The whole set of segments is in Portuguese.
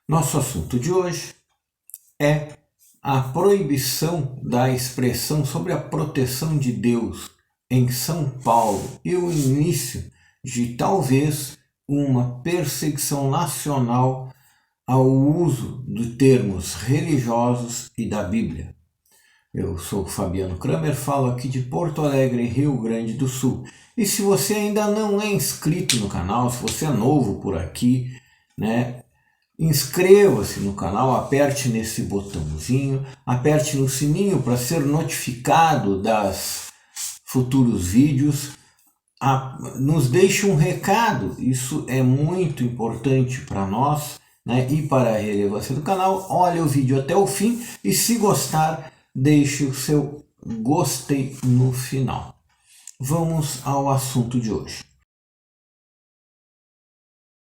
Nosso assunto de hoje é a proibição da expressão sobre a proteção de Deus em São Paulo e o início de talvez uma perseguição nacional ao uso de termos religiosos e da Bíblia. Eu sou Fabiano Kramer, falo aqui de Porto Alegre, Rio Grande do Sul. E se você ainda não é inscrito no canal, se você é novo por aqui, né, inscreva-se no canal, aperte nesse botãozinho, aperte no sininho para ser notificado das futuros vídeos. Nos deixe um recado, isso é muito importante para nós, né, e para a relevância do canal. Olhe o vídeo até o fim e, se gostar, deixe o seu gostei no final. Vamos ao assunto de hoje.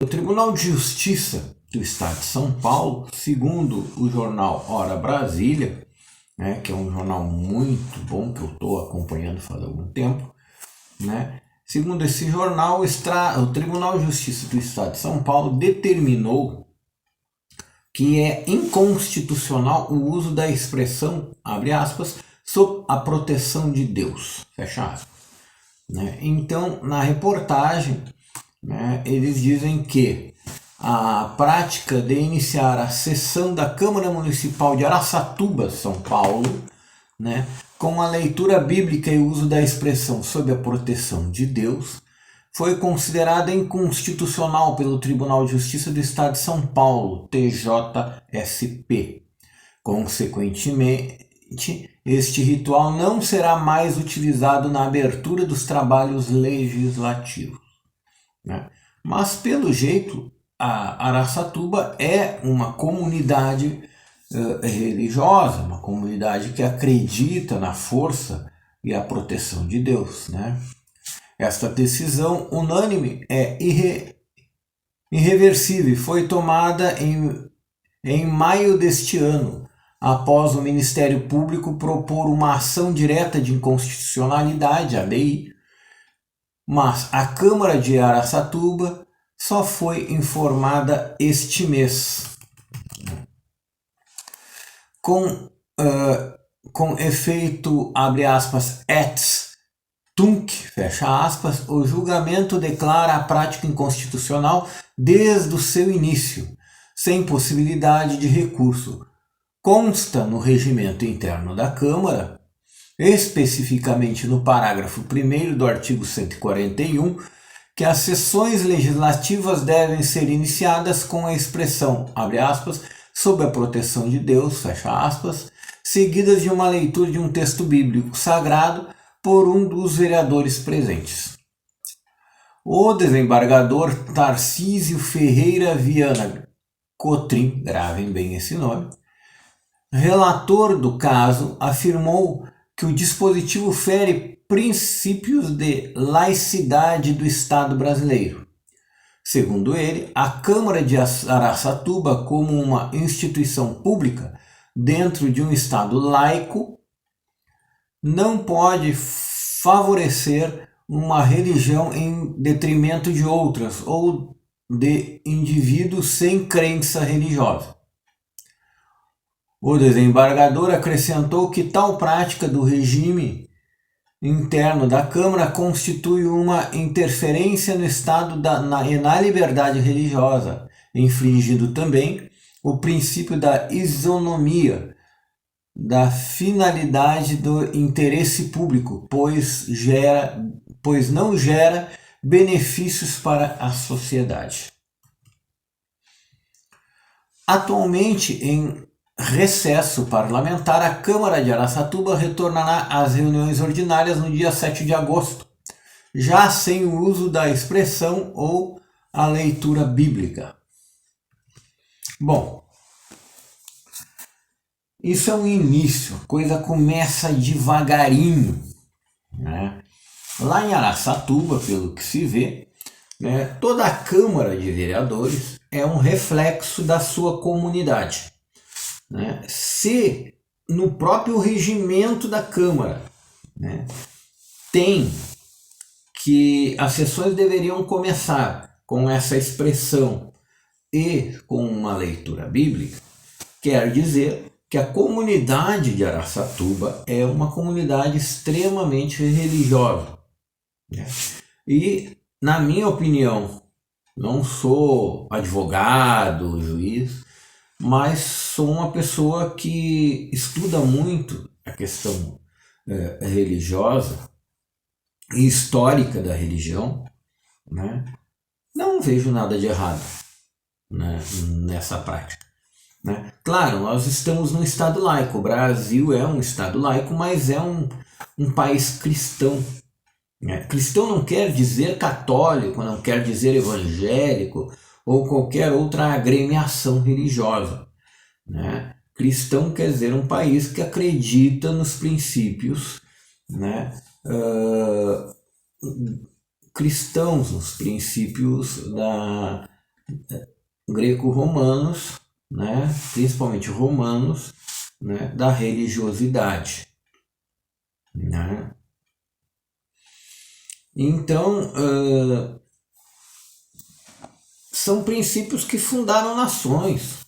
O Tribunal de Justiça do Estado de São Paulo, segundo o jornal Hora Brasília, né, que é um jornal muito bom que eu estou acompanhando faz algum tempo, né, segundo esse jornal, o Tribunal de Justiça do Estado de São Paulo determinou que é inconstitucional o uso da expressão, abre aspas, sob a proteção de Deus, fecha aspas. Né? Então, na reportagem, né, eles dizem que a prática de iniciar a sessão da Câmara Municipal de Araçatuba, São Paulo, né, com a leitura bíblica e o uso da expressão sob a proteção de Deus, foi considerada inconstitucional pelo Tribunal de Justiça do Estado de São Paulo, TJSP. Consequentemente, este ritual não será mais utilizado na abertura dos trabalhos legislativos. Né? Mas, pelo jeito, a Araçatuba é uma comunidade religiosa, uma comunidade que acredita na força e a proteção de Deus. Né? Esta decisão unânime é irreversível e foi tomada em maio deste ano, após o Ministério Público propor uma ação direta de inconstitucionalidade, ADI, mas a Câmara de Araçatuba só foi informada este mês. Com efeito, abre aspas, et tunc, fecha aspas, o julgamento declara a prática inconstitucional desde o seu início, sem possibilidade de recurso. Consta no regimento interno da Câmara, especificamente no parágrafo 1º do artigo 141, que as sessões legislativas devem ser iniciadas com a expressão, abre aspas, sob a proteção de Deus, fecha aspas, seguidas de uma leitura de um texto bíblico sagrado por um dos vereadores presentes. O desembargador Tarcísio Ferreira Viana Cotrim, gravem bem esse nome, relator do caso, afirmou que o dispositivo fere princípios de laicidade do Estado brasileiro. Segundo ele, a Câmara de Araçatuba, como uma instituição pública dentro de um Estado laico, não pode favorecer uma religião em detrimento de outras ou de indivíduos sem crença religiosa. O desembargador acrescentou que tal prática do regime interno da Câmara constitui uma interferência no Estado e na liberdade religiosa, infringindo também o princípio da isonomia, da finalidade do interesse público, pois não gera benefícios para a sociedade. Atualmente, em recesso parlamentar, a Câmara de Araçatuba retornará às reuniões ordinárias no dia 7 de agosto, já sem o uso da expressão ou a leitura bíblica. Bom, isso é um início, a coisa começa devagarinho. Né? Lá em Araçatuba, pelo que se vê, né, toda a Câmara de Vereadores é um reflexo da sua comunidade. Né? Se no próprio regimento da Câmara, né, tem que as sessões deveriam começar com essa expressão e com uma leitura bíblica, quer dizer que a comunidade de Araçatuba é uma comunidade extremamente religiosa, né? E, na minha opinião, não sou advogado, juiz, mas sou uma pessoa que estuda muito a questão religiosa e histórica da religião, né? Não vejo nada de errado, né, nessa prática, né? Claro, nós estamos num Estado laico, o Brasil é um Estado laico, mas é um país cristão, né? Cristão não quer dizer católico, não quer dizer evangélico ou qualquer outra agremiação religiosa, né? Cristão quer dizer um país que acredita nos princípios, né, cristãos, nos princípios greco-romanos, né, principalmente romanos, né, da religiosidade, né? Então, são princípios que fundaram nações,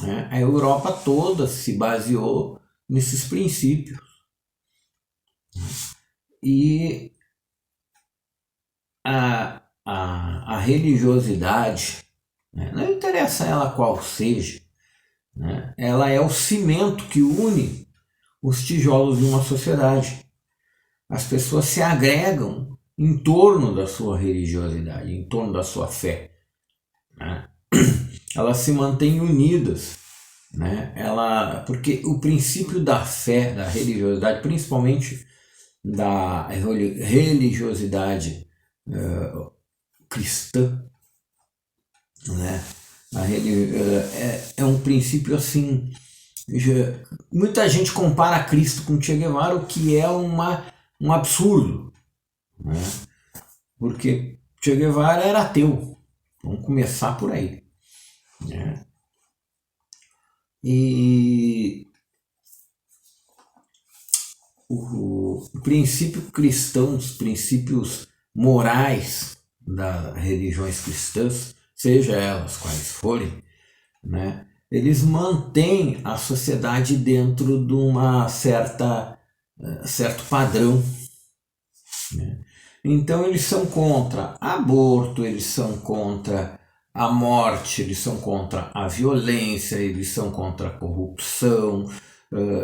né? A Europa toda se baseou nesses princípios. E a religiosidade, né, não interessa ela qual seja, né, ela é o cimento que une os tijolos de uma sociedade. As pessoas se agregam em torno da sua religiosidade, em torno da sua fé, né? Elas se mantêm unidas, né? Porque o princípio da fé, da religiosidade, principalmente da religiosidade cristã, né? É um princípio assim. Muita gente compara Cristo com Che Guevara, o que é um absurdo, né? Porque Che Guevara era ateu. Vamos começar por aí, né? E o princípio cristão, os princípios morais das religiões cristãs, seja elas quais forem, né, eles mantêm a sociedade dentro de uma certo padrão, né? Então eles são contra aborto, eles são contra a morte, eles são contra a violência, eles são contra a corrupção,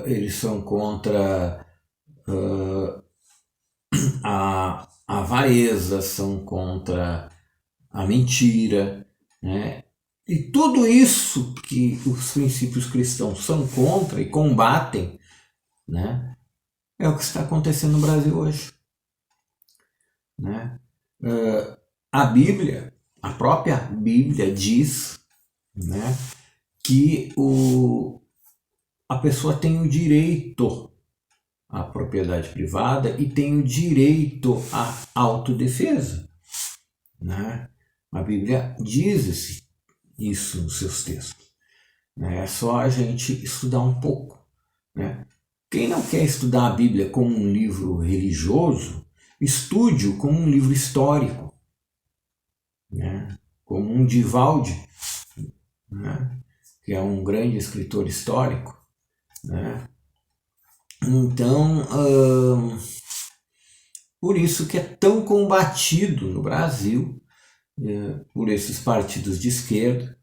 eles são contra a avareza, são contra a mentira, né? E tudo isso que os princípios cristãos são contra e combatem, né, é o que está acontecendo no Brasil hoje, né? A Bíblia, a própria Bíblia diz, né, que a pessoa tem o direito à propriedade privada e tem o direito à autodefesa, né? A Bíblia diz isso nos seus textos, né? É só a gente estudar um pouco, né? Quem não quer estudar a Bíblia como um livro religioso, estude-o como um livro histórico, né? Como um Divaldi, né, que é um grande escritor histórico, né? Então, por isso que é tão combatido no Brasil, por esses partidos de esquerda,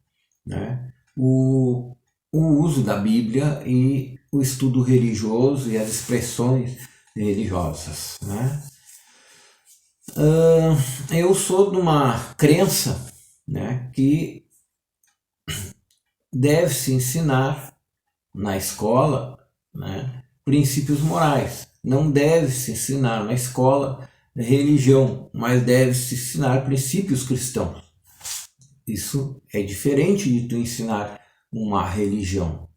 né, o uso da Bíblia e o estudo religioso e as expressões religiosas, né? Eu sou de uma crença, né, que deve-se ensinar na escola, né, princípios morais. Não deve-se ensinar na escola religião, mas deve-se ensinar princípios cristãos. Isso é diferente de tu ensinar uma religião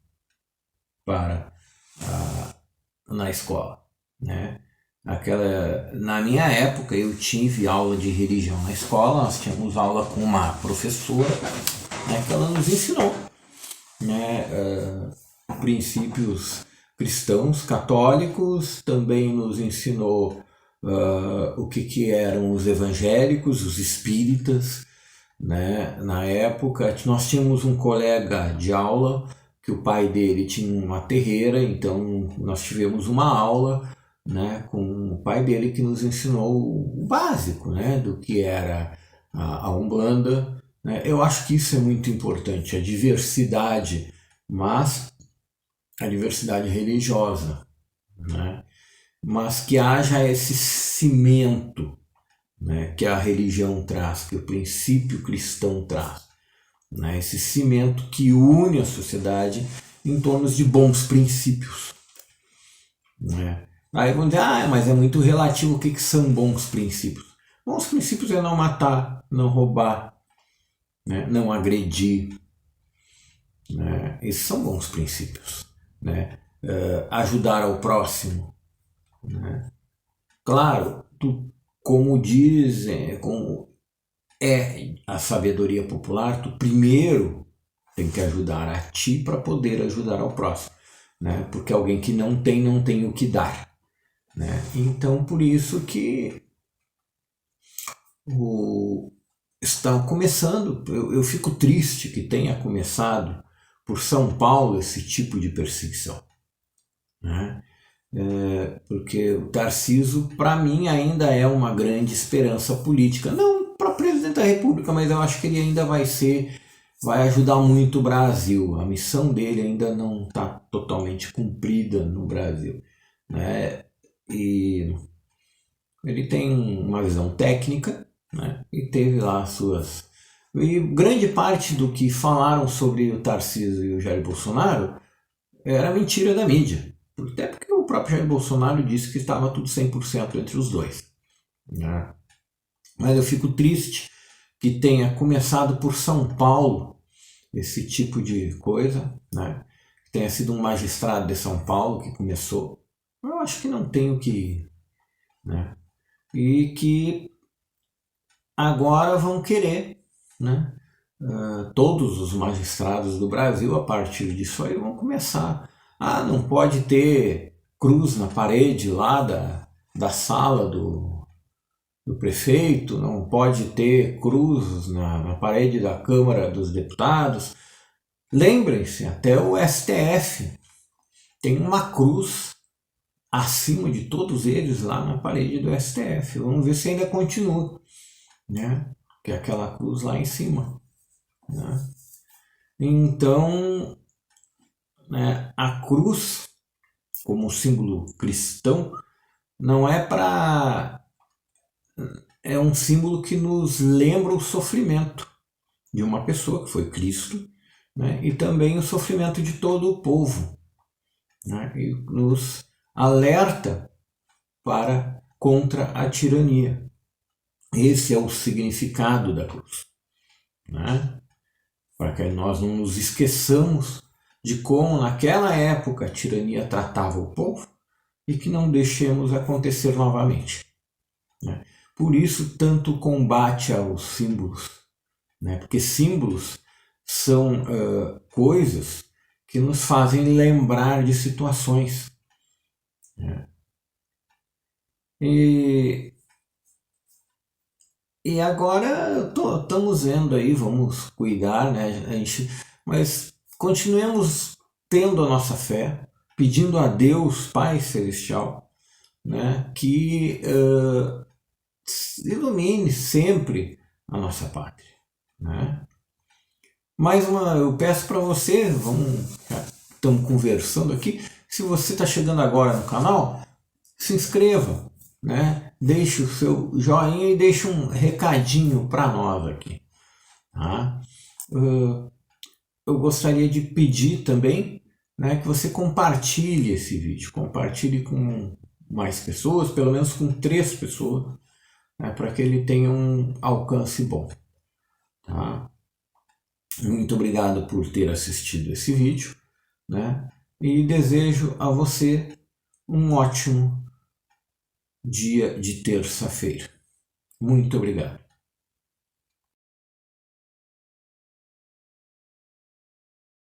na escola, né? Na minha época eu tive aula de religião na escola, nós tínhamos aula com uma professora, né, que ela nos ensinou, né, princípios cristãos, católicos, também nos ensinou o que eram os evangélicos, os espíritas, né? Na época, nós tínhamos um colega de aula que o pai dele tinha uma terreira, então nós tivemos uma aula, né, com o pai dele que nos ensinou o básico, né, do que era a Umbanda, né? Eu acho que isso é muito importante, a diversidade, mas a diversidade religiosa, né? Mas que haja esse cimento, né, que a religião traz, que o princípio cristão traz, né, esse cimento que une a sociedade em torno de bons princípios, né? Aí vão dizer, mas é muito relativo o que são bons princípios. Bons princípios é não matar, não roubar, né, não agredir, né? Esses são bons princípios, né? Ajudar ao próximo, né? Claro, como dizem, como é a sabedoria popular, tu primeiro tem que ajudar a ti para poder ajudar ao próximo, né? Porque alguém que não tem o que dar, né? Então, por isso que está começando, eu fico triste que tenha começado por São Paulo esse tipo de perseguição, né? Porque o Tarcísio, para mim, ainda é uma grande esperança política. Não para presidente da República, mas eu acho que ele ainda vai ajudar muito o Brasil. A missão dele ainda não está totalmente cumprida no Brasil, né? E ele tem uma visão técnica, né? E teve lá suas... E grande parte do que falaram sobre o Tarcísio e o Jair Bolsonaro era mentira da mídia. Até porque o próprio Jair Bolsonaro disse que estava tudo 100% entre os dois, né? Mas eu fico triste que tenha começado por São Paulo esse tipo de coisa, né? Que tenha sido um magistrado de São Paulo que começou. Eu acho que não tem o que... né? E que agora vão querer, né? Todos os magistrados do Brasil, a partir disso aí, vão começar. Não pode ter cruz na parede lá da sala do prefeito, não pode ter cruz na parede da Câmara dos Deputados. Lembrem-se, até o STF tem uma cruz acima de todos eles lá na parede do STF. Vamos ver se ainda continua, né? Que é aquela cruz lá em cima, né? Então, né, a cruz, como símbolo cristão, não é para... É um símbolo que nos lembra o sofrimento de uma pessoa, que foi Cristo, né? E também o sofrimento de todo o povo, né? E nos alerta contra a tirania. Esse é o significado da cruz, né? Para que nós não nos esqueçamos de como naquela época a tirania tratava o povo e que não deixemos acontecer novamente, né? Por isso tanto combate aos símbolos, né? Porque símbolos são coisas que nos fazem lembrar de situações, né? E agora estamos vendo aí, vamos cuidar, né? Mas continuemos tendo a nossa fé, pedindo a Deus, Pai Celestial, né, que ilumine sempre a nossa pátria, né? Eu peço para você, estamos conversando aqui, se você está chegando agora no canal, se inscreva, né? Deixe o seu joinha e deixe um recadinho para nós aqui, tá? Eu gostaria de pedir também, né, que você compartilhe esse vídeo, compartilhe com mais pessoas, pelo menos com 3 pessoas, né, para que ele tenha um alcance bom, tá? Muito obrigado por ter assistido esse vídeo, né? E desejo a você um ótimo dia de terça-feira. Muito obrigado.